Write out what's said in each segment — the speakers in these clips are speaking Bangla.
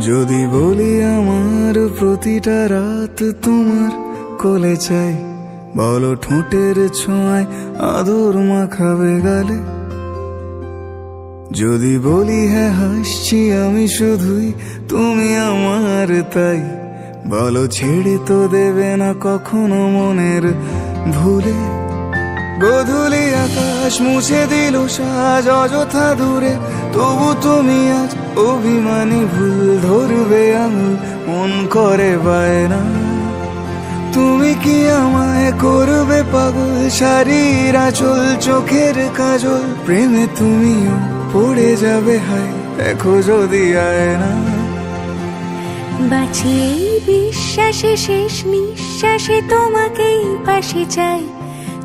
যদি বলি আমার প্রতিটা রাত তোমার কোলে চাই, বলো ঠোঁটের ছোঁয়ায় আদর মাখাবে গালে। যদি বলি হ্যাঁ হাসছি আমি শুধুই, তুমি আমার তাই, বলো ছেড়ে তো দেবে না কখনো মনের ভুলে। গোধূলি আকাশ মুছে দিল সাজ অযথা দূরে, তবু তুমি আজ অভিমানী ভুল ধরবে আঙুল, মন করে বায়না। তুমি কি আমায় করবে পাগল, শাড়ির আঁচল চোখের কাজল, প্রেমে তুমিও পড়ে যাবে হায় দেখো যদি আয়না। বাঁচি এই বিশ্বাসে শেষ নিঃশ্বাসে তোমাকেই পাশে চাই,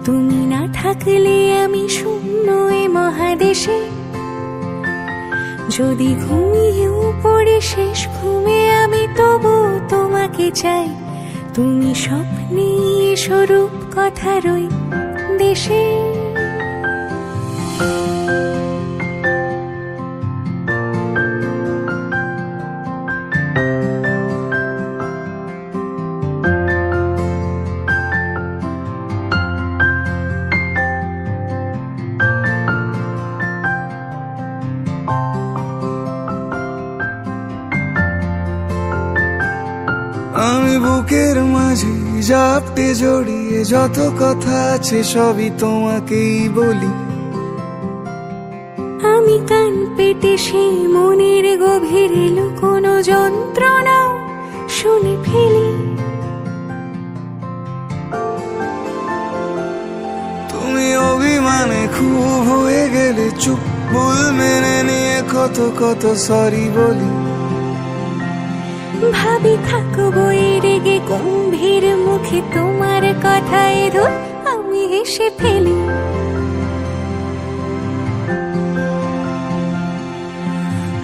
তুমি না থাকলে আমি শূন্য এ মহাদেশে। যদি ঘুমিয়েও পড়ে শেষ ঘুমে আমি তবু তোমাকে চাই, তুমি স্বপ্নে স্বরূপ কথারই দেশে। আমি বুকের মাঝে জাপটে জড়িয়ে যত কথা আছে সবই তোমাকেই বলি। আমি কান পেতে সেই মনের গভীরে লুকোনো যন্ত্রণা শুনে ফেলি। তুমি অভিমানে খুব হয়ে গেলে চুপ, ভুল মেনে নিয়ে কত কত সরি বলি। ভাবি থাকবো এই রেগে গম্ভীর মুখে তোমার কথায় ধর আমি হেসে ফেলি।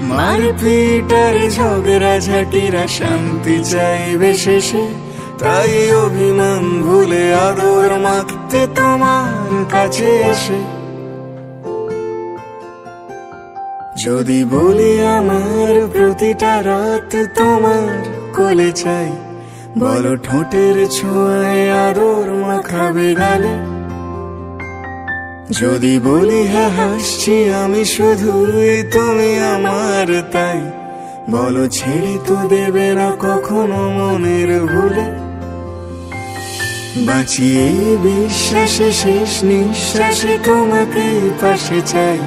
মারপিট আর ঝগড়া ঝাঁটিরা শান্তি চাইবে শেষে, তাই অভিমান ভুলে আদর মাখতে তোমার কাছে এসে। যদি বলি আমার প্রতিটা রাত তোমার কোলে চাই, বলো ঠোঁটের ছোঁয়ায় আদর মাখাবে গালে। যদি বলি হ্যাঁ হাসছি আমি শুধুই, তুমি আমার তাই, বলো ছেড়ে তো দেবে না কখনো মনের ভুলে। বাঁচি এই বিশ্বাসে শেষ নিঃশ্বাসে তোমাকেই পাশে চাই,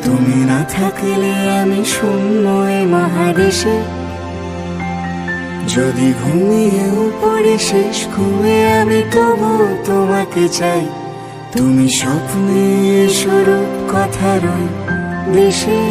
তুমি না থাকলে আমি শূন্য এ মহাদেশে। যদি ঘুমিয়েও পড়ে শেষ ঘুমে আমি তবু তোমাকে চাই, তুমি স্বপ্নে স্বরূপ কথারই দেশে।